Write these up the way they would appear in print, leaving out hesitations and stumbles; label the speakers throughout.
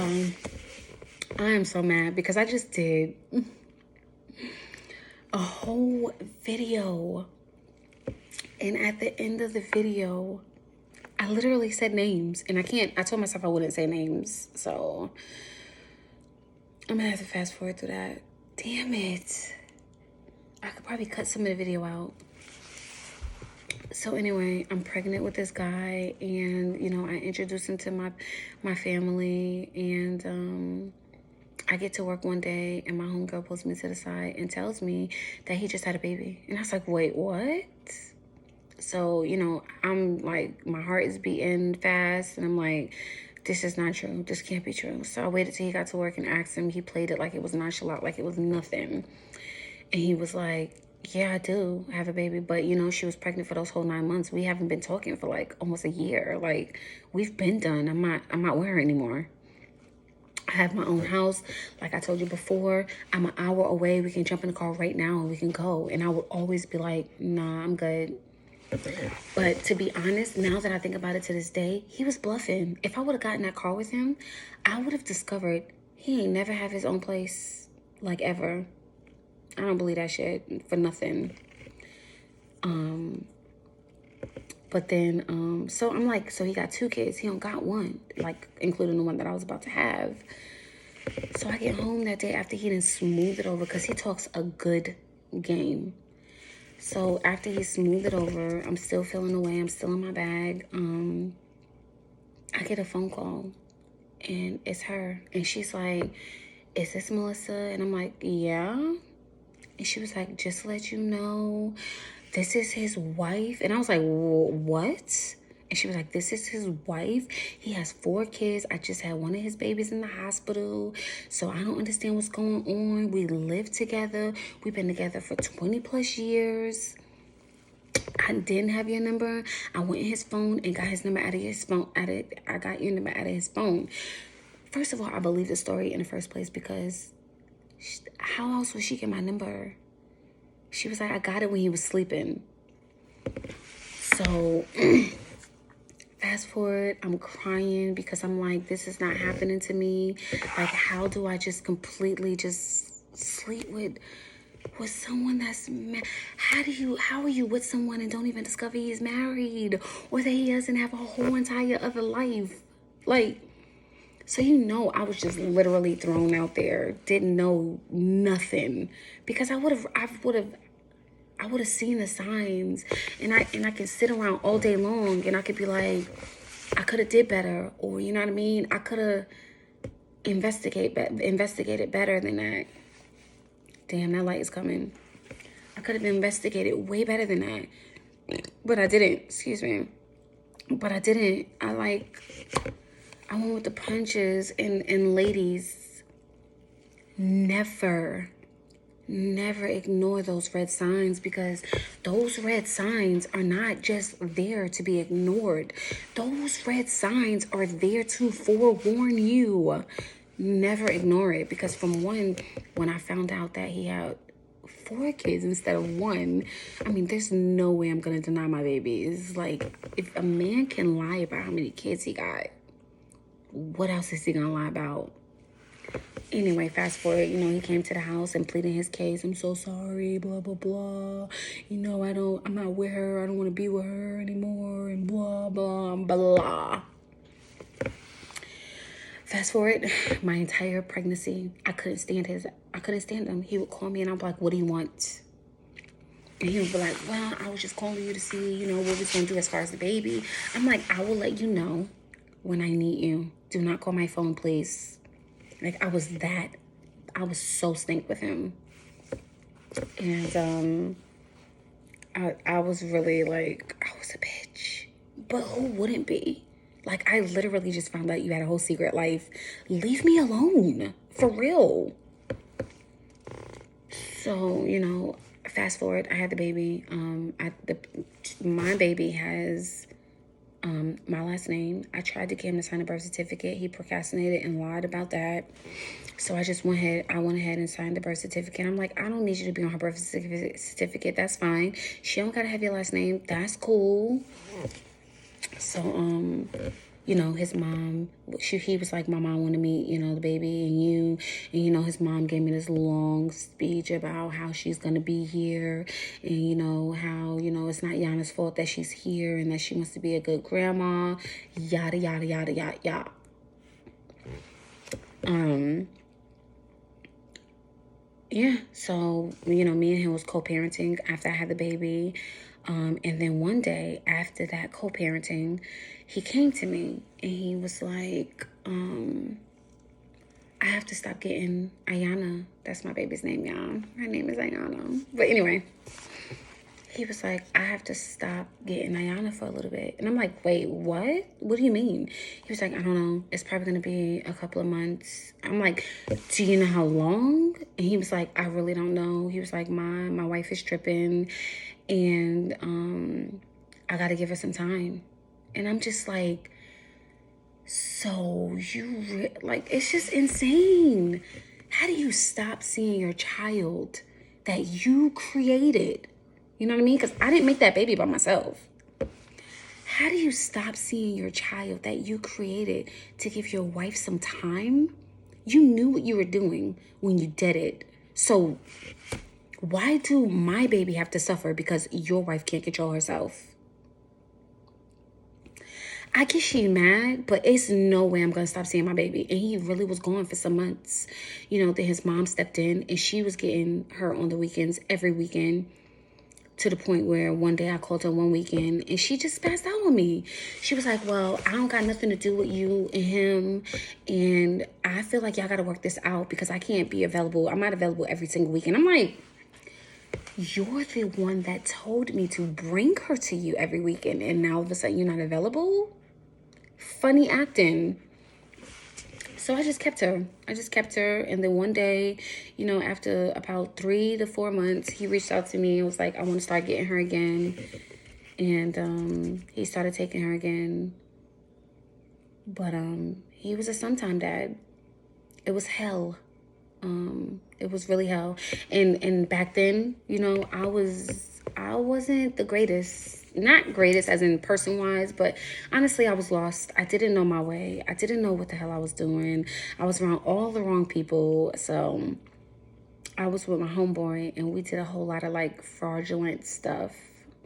Speaker 1: y'all. I am so mad because I just did a whole video. And at the end of the video, I literally said names. And I told myself I wouldn't say names. So I'm gonna have to fast forward through that. Damn it. I could probably cut some of the video out. So anyway, I'm pregnant with this guy, and you know, I introduced him to my family, and I get to work one day, and my homegirl pulls me to the side and tells me that he just had a baby. And I was like, wait, what? So, you know, I'm like, my heart is beating fast, and I'm like, this is not true. This can't be true. So I waited till he got to work and asked him. He played it like it was nonchalant, like it was nothing. And he was like, yeah, I do have a baby. But, you know, she was pregnant for those whole 9 months. We haven't been talking for like almost a year. Like, we've been done. I'm not with her anymore. I have my own house. Like I told you before, I'm an hour away. We can jump in the car right now and we can go. And I would always be like, nah, I'm good. But to be honest, now that I think about it to this day, he was bluffing. If I would have gotten that car with him, I would have discovered he ain't never have his own place, like ever. I don't believe that shit for nothing. But then, so I'm like, so he got 2 kids. He don't got one, like including the one that I was about to have. So I get home that day after he done smoothed it over, because he talks a good game. So after he smoothed it over, I'm still feeling away. I'm still in my bag. I get a phone call, and it's her. And she's like, is this Melissa? And I'm like, yeah. And she was like, just to let you know, this is his wife. And I was like, what? And she was like, this is his wife. He has 4 kids. I just had one of his babies in the hospital. So I don't understand what's going on. We live together. We've been together for 20 plus years. I didn't have your number. I went in his phone and got his number out of his phone. I got your number out of his phone. First of all, I believe the story in the first place because how else would she get my number? She was like, I got it when he was sleeping. So fast forward, I'm crying because I'm like, this is not happening to me. Like, how do I just completely just sleep with someone that's how are you with someone and don't even discover he's married or that he doesn't have a whole entire other life? Like, so you know, I was just literally thrown out there, didn't know nothing, because I would have seen the signs, and I can sit around all day long and I could be like, I could have did better, or you know what I mean? I could have investigated better than that. Damn, that light is coming. I could have investigated way better than that, but I didn't. Excuse me, but I didn't. I went with the punches, and ladies, never ignore those red signs, because those red signs are not just there to be ignored. Those red signs are there to forewarn you. Never ignore it, because when I found out that he had 4 kids instead of 1, I mean, there's no way I'm gonna deny my baby. It's like, if a man can lie about how many kids he got, what else is he gonna lie about? Anyway, fast forward, you know, he came to the house and pleaded his case. I'm so sorry, blah, blah, blah. You know, I'm not with her. I don't want to be with her anymore, and blah, blah, blah. Fast forward, my entire pregnancy, I couldn't stand him. He would call me and I'm like, what do you want? And he would be like, well, I was just calling you to see, you know, what we're going to do as far as the baby. I'm like, I will let you know when I need you. Do not call my phone, please. Like, I was so stink with him. And I was really like, I was a bitch. But who wouldn't be? Like, I literally just found out you had a whole secret life. Leave me alone. For real. So, you know, fast forward, I had the baby. My baby has my last name. I tried to get him to sign a birth certificate. He procrastinated and lied about that. So I went ahead and signed the birth certificate. I'm like, I don't need you to be on her birth certificate. That's fine. She don't gotta have your last name. That's cool. So, you know, his mom, he was like, my mom wanted to meet, you know, the baby and you. And, you know, his mom gave me this long speech about how she's going to be here. And, you know, how, you know, it's not Yana's fault that she's here and that she wants to be a good grandma. Yada, yada, yada, yada, yada. Yeah, so, you know, me and him was co-parenting after I had the baby. And then one day after that co-parenting, he came to me and he was like, I have to stop getting Ayana. That's my baby's name, y'all. Her name is Ayana. But anyway, he was like, I have to stop getting Ayana for a little bit. And I'm like, wait, what? What do you mean? He was like, I don't know. It's probably going to be a couple of months. I'm like, do you know how long? And he was like, I really don't know. He was like, my wife is tripping and I got to give her some time. And I'm just like, so like, it's just insane. How do you stop seeing your child that you created? You know what I mean? Because I didn't make that baby by myself. How do you stop seeing your child that you created to give your wife some time? You knew what you were doing when you did it. So why do my baby have to suffer because your wife can't control herself? I guess she's mad, but it's no way I'm going to stop seeing my baby. And he really was gone for some months. You know, then his mom stepped in and she was getting her on the weekends, every weekend. To the point where one day I called her one weekend and she just passed out on me. She was like, well, I don't got nothing to do with you and him. And I feel like y'all got to work this out because I can't be available. I'm not available every single weekend. I'm like, you're the one that told me to bring her to you every weekend. And now all of a sudden you're not available? Funny acting. So I just kept her. And then one day, you know, after about 3 to 4 months, he reached out to me and was like, I want to start getting her again. And he started taking her again. But he was a sometime dad. It was hell. It was really hell. And back then, you know, I wasn't the greatest. Not greatest as in person-wise, but honestly, I was lost. I didn't know my way. I didn't know what the hell I was doing. I was around all the wrong people. So I was with my homeboy, and we did a whole lot of, like, fraudulent stuff.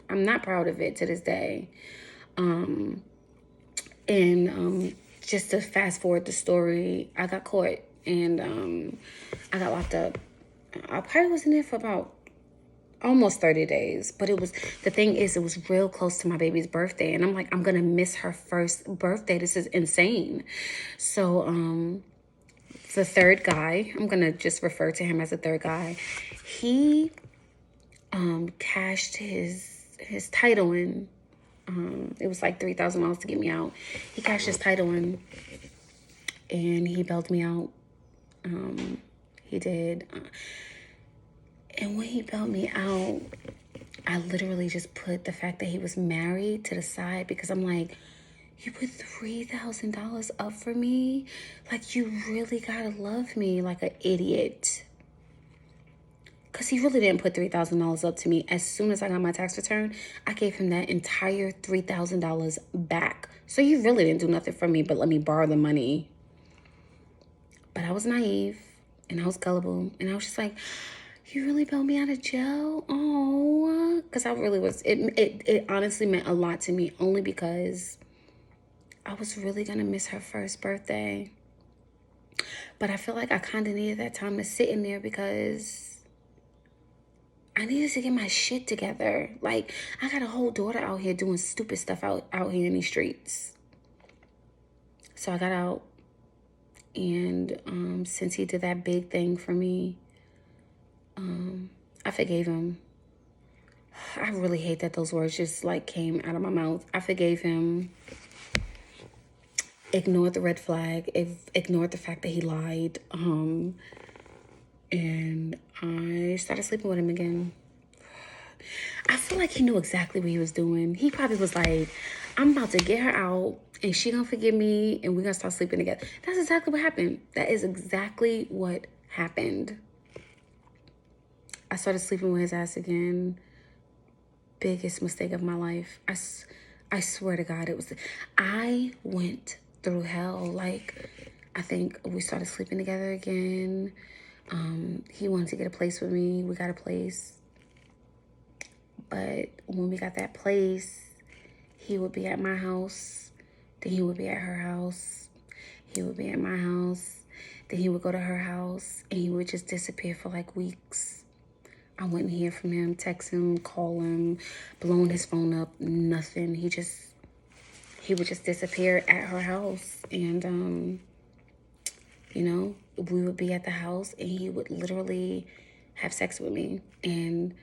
Speaker 1: I'm not proud of it to this day. Just to fast forward the story, I got caught, and I got locked up. I probably was in there for about almost 30 days. But it was real close to my baby's birthday. And I'm like, I'm going to miss her first birthday. This is insane. So the third guy, I'm going to just refer to him as the third guy. He cashed his title in. It was like $3,000 to get me out. He cashed his title in and he bailed me out. He did. And when he bailed me out, I literally just put the fact that he was married to the side because I'm like, you put $3,000 up for me? Like, you really gotta love me like an idiot. Because he really didn't put $3,000 up to me. As soon as I got my tax return, I gave him that entire $3,000 back. So you really didn't do nothing for me but let me borrow the money. But I was naive and I was gullible. And I was just like, you really bailed me out of jail? Oh, because I really was. It honestly meant a lot to me only because I was really going to miss her first birthday. But I feel like I kind of needed that time to sit in there because I needed to get my shit together. Like, I got a whole daughter out here doing stupid stuff out here in these streets. So I got out. And since he did that big thing for me, I forgave him. I really hate that those words just like came out of my mouth. I forgave him. Ignored the red flag. Ignored the fact that he lied. And I started sleeping with him again. I feel like he knew exactly what he was doing. He probably was like, I'm about to get her out and she gonna forgive me and we're gonna start sleeping together. That's exactly what happened. That is exactly what happened. I started sleeping with his ass again. Biggest mistake of my life. I swear to God, I went through hell. Like, I think we started sleeping together again. He wanted to get a place with me. We got a place. But when we got that place, he would be at my house. Then he would be at her house. He would be at my house. Then he would go to her house. And he would just disappear for like weeks. I wouldn't hear from him, text him, call him, blowing his phone up, nothing. He would just disappear at her house. And, we would be at the house and he would literally have sex with me. And,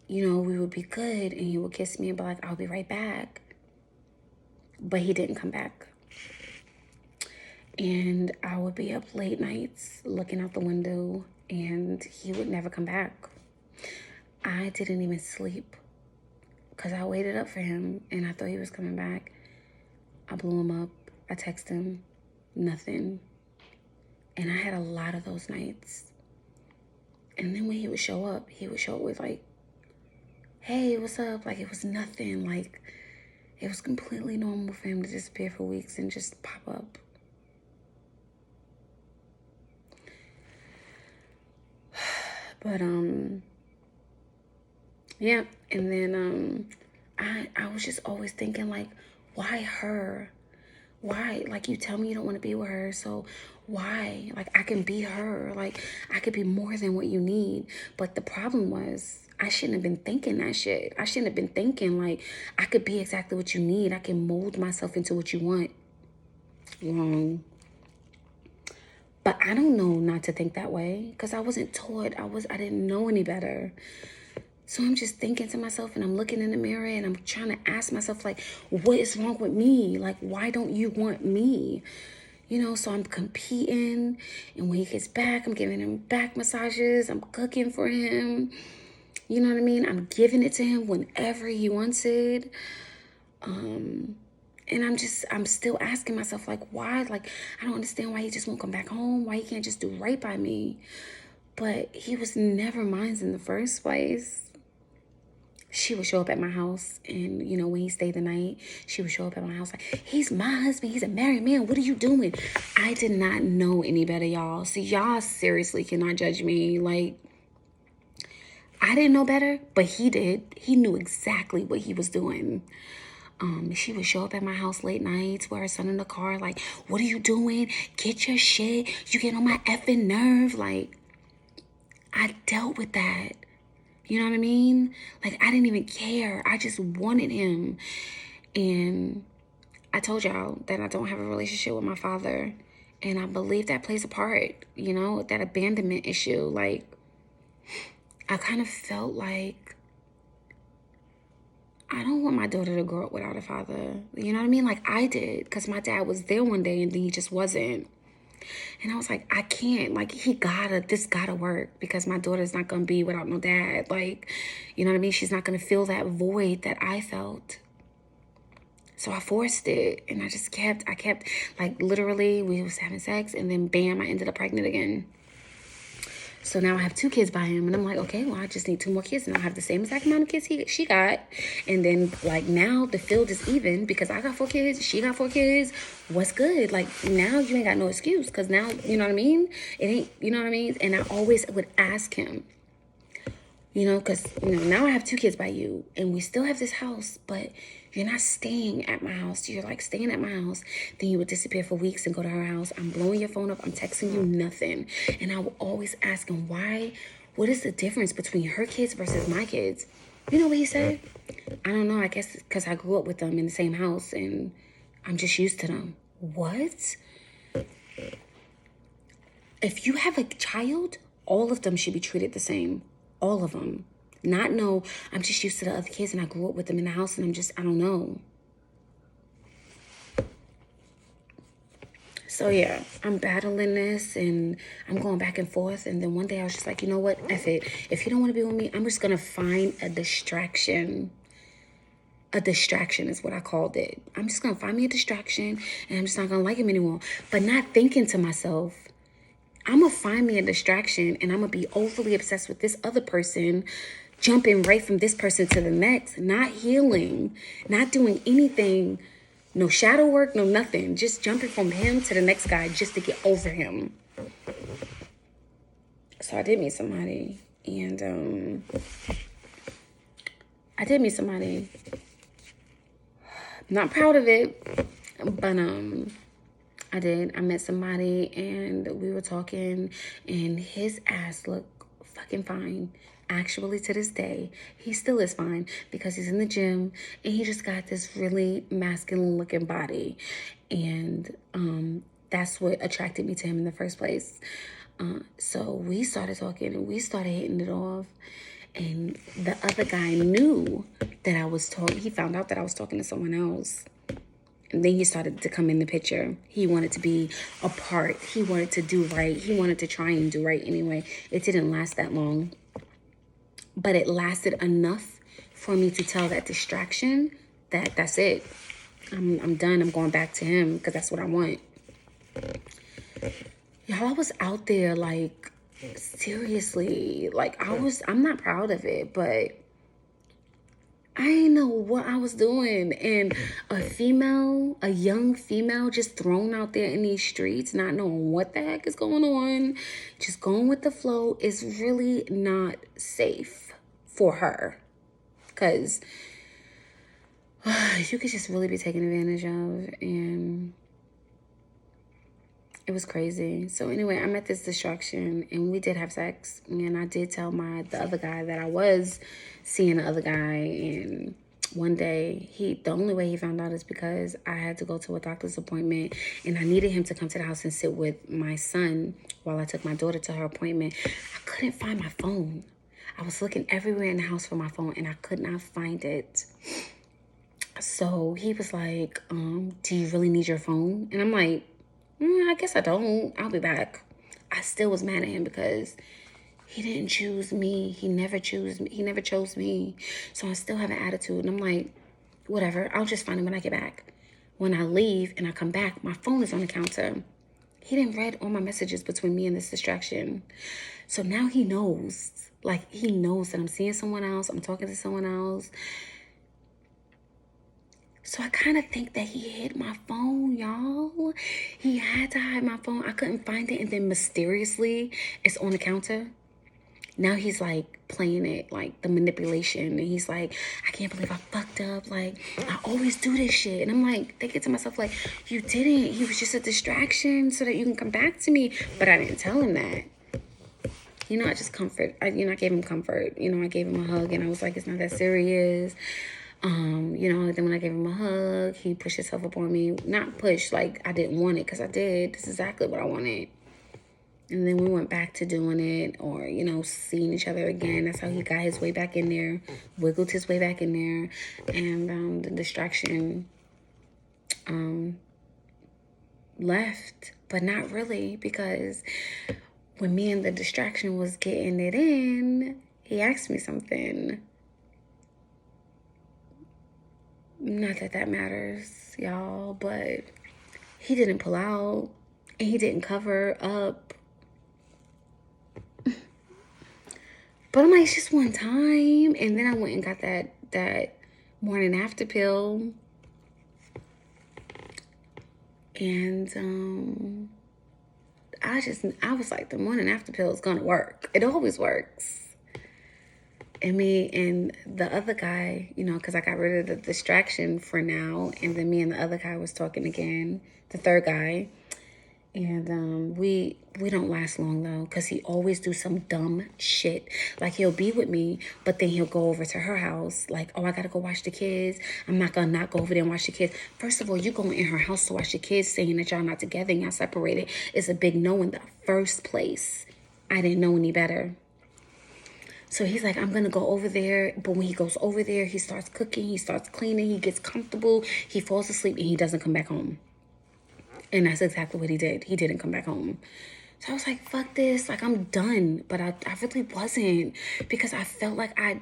Speaker 1: we would be good and he would kiss me and be like, I'll be right back. But he didn't come back. And I would be up late nights looking out the window and he would never come back. I didn't even sleep because I waited up for him and I thought he was coming back. I blew him up. I texted him. Nothing. And I had a lot of those nights. And then when he would show up with like, hey, what's up? Like, it was nothing. Like, it was completely normal for him to disappear for weeks and just pop up. But, yeah. And then, I was just always thinking, like, why her? Why? Like, you tell me you don't want to be with her, so why? Like, I can be her. Like, I could be more than what you need. But the problem was, I shouldn't have been thinking that shit. I shouldn't have been thinking, like, I could be exactly what you need. I can mold myself into what you want. Wrong. But I don't know not to think that way because I wasn't taught. I didn't know any better. So I'm just thinking to myself and I'm looking in the mirror and I'm trying to ask myself, like, what is wrong with me? Like, why don't you want me? So I'm competing. And when he gets back, I'm giving him back massages. I'm cooking for him. You know what I mean? I'm giving it to him whenever he wants it. And I'm still asking myself, like, why? Like, I don't understand why he just won't come back home. Why he can't just do right by me. But he was never mine in the first place. She would show up at my house and, when he stayed the night, she would show up at my house like, he's my husband. He's a married man. What are you doing? I did not know any better, y'all. See, y'all seriously cannot judge me. Like, I didn't know better, but he did. He knew exactly what he was doing. She would show up at my house late nights with her son in the car like, what are you doing? Get your shit. You get on my effing nerve. Like, I dealt with that. You know what I mean? Like, I didn't even care. I just wanted him. And I told y'all that I don't have a relationship with my father. And I believe that plays a part, that abandonment issue. Like, I kind of felt like I don't want my daughter to grow up without a father. You know what I mean? Like I did, because my dad was there one day and then he just wasn't. And I was like, I can't, like, this gotta work because my daughter's not gonna be without no dad. Like, you know what I mean? She's not gonna feel that void that I felt. So I forced it and I kept, like, literally we was having sex and then bam, I ended up pregnant again. So now I have 2 kids by him and I'm like, okay, well, I just need 2 more kids and I'll have the same exact amount of kids she got. And then like now the field is even because I got 4 kids, she got 4 kids. What's good? Like now you ain't got no excuse because now, you know what I mean? It ain't, you know what I mean? And I always would ask him, because, now I have 2 kids by you and we still have this house, but you're not staying at my house. You're like staying at my house. Then you would disappear for weeks and go to her house. I'm blowing your phone up. I'm texting you nothing. And I would always ask him, what is the difference between her kids versus my kids? You know what he said? I don't know. I guess because I grew up with them in the same house and I'm just used to them. What? If you have a child, all of them should be treated the same. All of them. Not no, I'm just used to the other kids and I grew up with them in the house and I don't know. So yeah, I'm battling this and I'm going back and forth. And then one day I was just like, you know what? F it. If you don't want to be with me, I'm just going to find a distraction. A distraction is what I called it. I'm just going to find me a distraction and I'm just not going to like him anymore. But not thinking to myself, I'm going to find me a distraction and I'm going to be overly obsessed with this other person jumping right from this person to the next, not healing, not doing anything, no shadow work, no nothing, just jumping from him to the next guy just to get over him. So I did meet somebody, and not proud of it, but I did. I met somebody and we were talking, and his ass looked fucking fine. Actually, to this day, he still is fine because he's in the gym and he just got this really masculine looking body. And that's what attracted me to him in the first place. So we started talking and we started hitting it off. And the other guy knew that I was talking. He found out that I was talking to someone else. And then he started to come in the picture. He wanted to be a part. He wanted to do right. He wanted to try and do right anyway. It didn't last that long. But it lasted enough for me to tell that distraction that that's it. I'm done. I'm going back to him because that's what I want. Y'all, I was out there like, seriously. Like, I'm not proud of it, but I didn't know what I was doing. And a young female just thrown out there in these streets, not knowing what the heck is going on, just going with the flow, is really not safe for her. Because you could just really be taken advantage of. And it was crazy. So anyway, I met this distraction and we did have sex. And I did tell the other guy that I was seeing the other guy. And one day, the only way he found out is because I had to go to a doctor's appointment and I needed him to come to the house and sit with my son while I took my daughter to her appointment. I couldn't find my phone. I was looking everywhere in the house for my phone and I could not find it. So he was like, do you really need your phone? And I'm like, I guess I don't. I'll be back. I still was mad at him because he didn't choose me. He never chose me. He never chose me. So I still have an attitude. And I'm like, whatever. I'll just find him when I get back. When I leave and I come back, my phone is on the counter. He didn't read all my messages between me and this distraction. So now he knows. Like, he knows that I'm seeing someone else. I'm talking to someone else. So I kind of think that he hid my phone, y'all. He had to hide my phone. I couldn't find it. And then mysteriously, it's on the counter. Now he's like playing it, like the manipulation. And he's like, I can't believe I fucked up. Like, I always do this shit. And I'm like thinking to myself, like, you didn't. He was just a distraction so that you can come back to me. But I didn't tell him that. You know, I just I gave him comfort. You know, I gave him a hug and I was like, it's not that serious. You know, then when I gave him a hug, he pushed himself up on me. Not push, like I didn't want it, because I did. This is exactly what I wanted. And then we went back to doing it, or, you know, seeing each other again. That's how he got his way back in there, wiggled his way back in there. And the distraction left, but not really, because when me and the distraction was getting it in, he asked me something. Not that that matters, y'all, but he didn't pull out and he didn't cover up. But I'm like, it's just one time. And then I went and got that morning after pill. And I was like, the morning after pill is gonna work. It always works. And me and the other guy, you know, because I got rid of the distraction for now. And then me and the other guy was talking again, the third guy. And we don't last long, though, because he always do some dumb shit. Like, he'll be with me, but then he'll go over to her house. Like, oh, I got to go watch the kids. I'm not going to not go over there and watch the kids. First of all, you going in her house to watch the kids, saying that y'all not together and y'all separated is a big no in the first place. I didn't know any better. So he's like, I'm going to go over there. But when he goes over there, he starts cooking, he starts cleaning, he gets comfortable, he falls asleep, and he doesn't come back home. And that's exactly what he did. He didn't come back home. So I was like, fuck this. Like, I'm done. But I really wasn't. Because I felt like I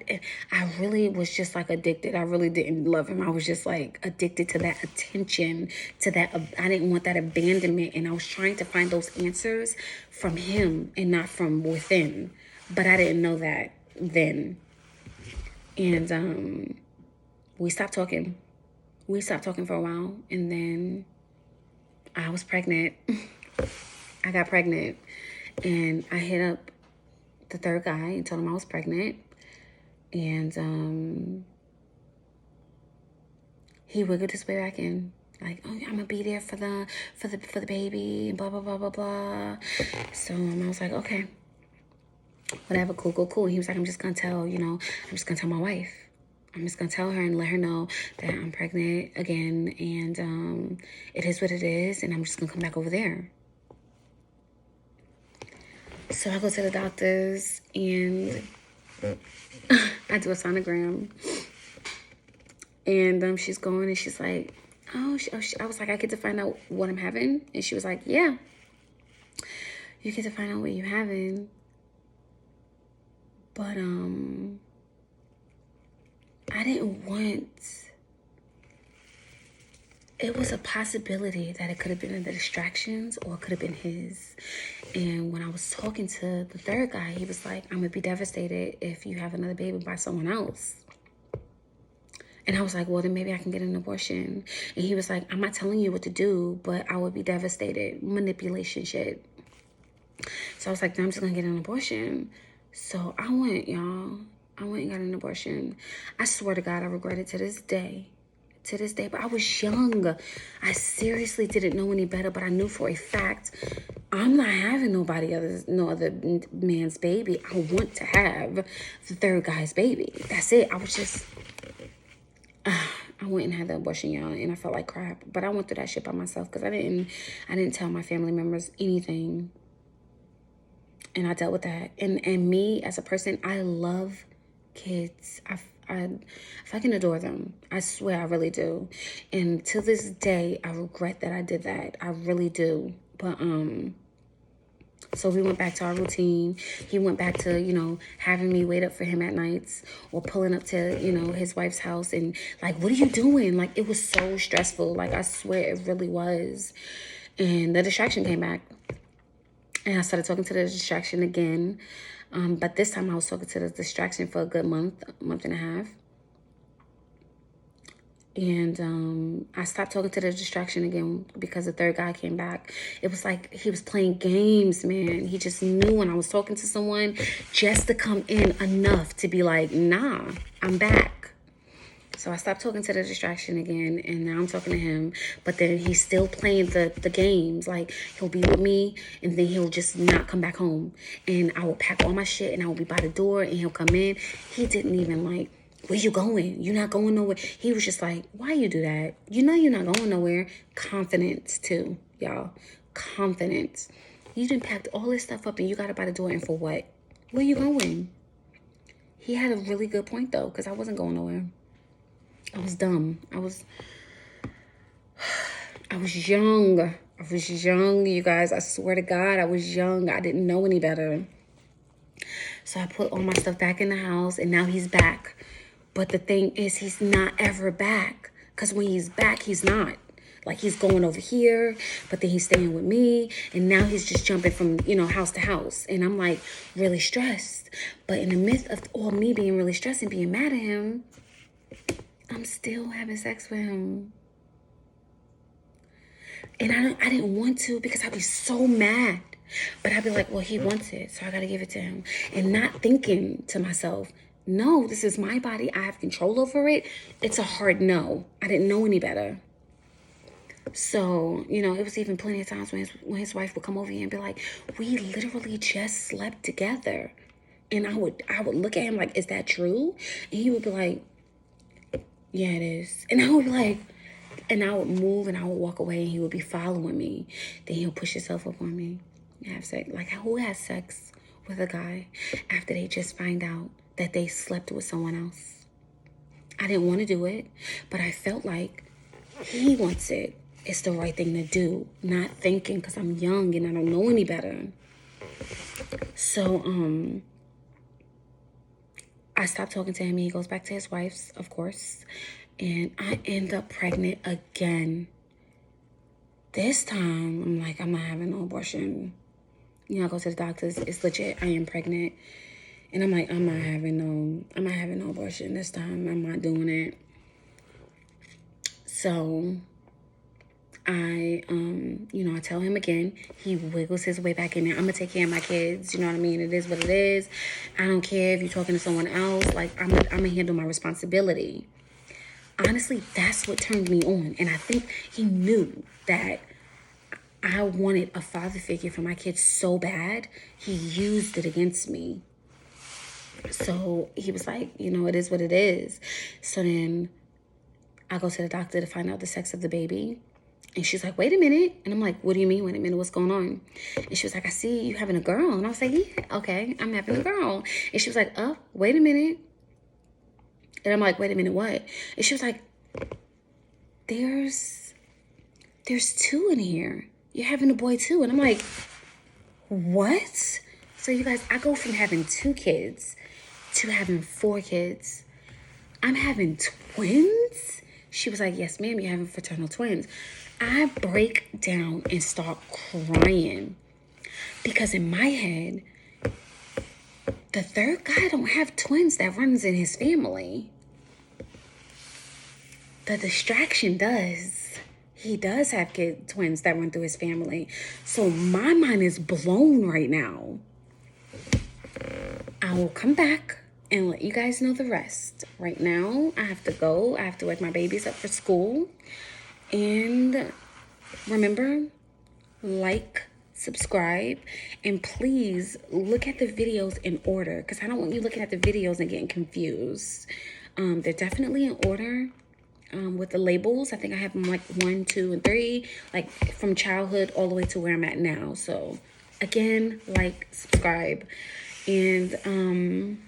Speaker 1: really was just, like, addicted. I really didn't love him. I was just, like, addicted to that attention, to that. I didn't want that abandonment. And I was trying to find those answers from him and not from within. But I didn't know that then. And we stopped talking. We stopped talking for a while, and then I was pregnant. I got pregnant, and I hit up the third guy and told him I was pregnant. And he wiggled his way back in, like, oh, I'm gonna be there for the baby, and blah blah blah blah blah. So I was like, okay, whatever, cool. He was like, I'm just gonna tell my wife. I'm just gonna tell her and let her know that I'm pregnant again, and it is what it is, and I'm just gonna come back over there. So I go to the doctors and I do a sonogram, and she's going and she's like, I was like, I get to find out what I'm having, and she was like, yeah, you get to find out what you're having, but I didn't want. It was a possibility that it could have been the distractions or it could have been his. And when I was talking to the third guy, he was like, I'm going to be devastated if you have another baby by someone else. And I was like, well, then maybe I can get an abortion. And he was like, I'm not telling you what to do, but I would be devastated. Manipulation shit. So I was like, then I'm just going to get an abortion. So I went, y'all. I went and got an abortion. I swear to God, I regret it to this day. But I was young. I seriously didn't know any better, but I knew for a fact I'm not having no other man's baby. I want to have the third guy's baby. That's it. I was just, I went and had the abortion, y'all, and I felt like crap. But I went through that shit by myself because I didn't tell my family members anything, and I dealt with that. And me as a person, I love kids. I fucking adore them. I swear I really do. And to this day, I regret that I did that. I really do. But so we went back to our routine. He went back to, having me wait up for him at nights or pulling up to, his wife's house and like, what are you doing? Like, it was so stressful. Like, I swear it really was. And the distraction came back. And I started talking to the distraction again. But this time I was talking to the distraction for a good month and a half. And I stopped talking to the distraction again because the third guy came back. It was like he was playing games, man. He just knew when I was talking to someone just to come in enough to be like, nah, I'm back. So I stopped talking to the distraction again, and now I'm talking to him. But then he's still playing the games. Like, he'll be with me, and then he'll just not come back home. And I will pack all my shit, and I will be by the door, and he'll come in. He didn't even like, where you going? You're not going nowhere. He was just like, why you do that? You know you're not going nowhere. Confidence, too, y'all. Confidence. You done packed all this stuff up, and you got it by the door, and for what? Where you going? He had a really good point, though, because I wasn't going nowhere. I was dumb. I was young. I was young, you guys. I swear to God, I was young. I didn't know any better. So I put all my stuff back in the house, and now he's back. But the thing is, he's not ever back. Because when he's back, he's not. Like, he's going over here, but then he's staying with me. And now he's just jumping from, house to house. And I'm, like, really stressed. But in the midst of all me being really stressed and being mad at him, I'm still having sex with him. And I didn't want to because I'd be so mad. But I'd be like, well, he wants it, so I got to give it to him. And not thinking to myself, no, this is my body. I have control over it. It's a hard no. I didn't know any better. So, it was even plenty of times when his wife would come over here and be like, we literally just slept together. And I would look at him like, is that true? And he would be like, yeah, it is. And I would be like, and I would move and I would walk away and he would be following me. Then he'll push himself up on me and have sex. Like, who has sex with a guy after they just find out that they slept with someone else? I didn't want to do it, but I felt like he wants it. It's the right thing to do. Not thinking because I'm young and I don't know any better. So, I stopped talking to him and he goes back to his wife's, of course. And I end up pregnant again. This time, I'm like, I'm not having no abortion. I go to the doctors. It's legit. I am pregnant. And I'm like, I'm not having no abortion this time. I'm not doing it. So I I tell him again. He wiggles his way back in there. I'm gonna take care of my kids. You know what I mean? It is what it is. I don't care if you're talking to someone else. Like, I'm gonna handle my responsibility. Honestly, that's what turned me on. And I think he knew that I wanted a father figure for my kids so bad. He used it against me. So he was like, it is what it is. So then I go to the doctor to find out the sex of the baby. And she's like, wait a minute. And I'm like, what do you mean, wait a minute? What's going on? And she was like, I see you having a girl. And I was like, yeah, okay, I'm having a girl. And she was like, oh, wait a minute. And I'm like, wait a minute, what? And she was like, there's 2 in here. You're having a boy too. And I'm like, what? So you guys, I go from having 2 kids to having 4 kids. I'm having twins? She was like, yes, ma'am, you're having fraternal twins. I break down and start crying. Because in my head, the third guy don't have twins that runs in his family. The distraction does. He does have twins that run through his family. So my mind is blown right now. I will come back and let you guys know the rest. Right now, I have to go. I have to wake my babies up for school. And remember, like, subscribe, and please look at the videos in order, because I don't want you looking at the videos and getting confused. They're definitely in order. With the labels, I think I have them like 1, 2, and 3, like from childhood all the way to where I'm at now. So again, like, subscribe, and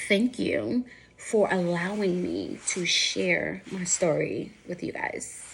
Speaker 1: thank you for allowing me to share my story with you guys.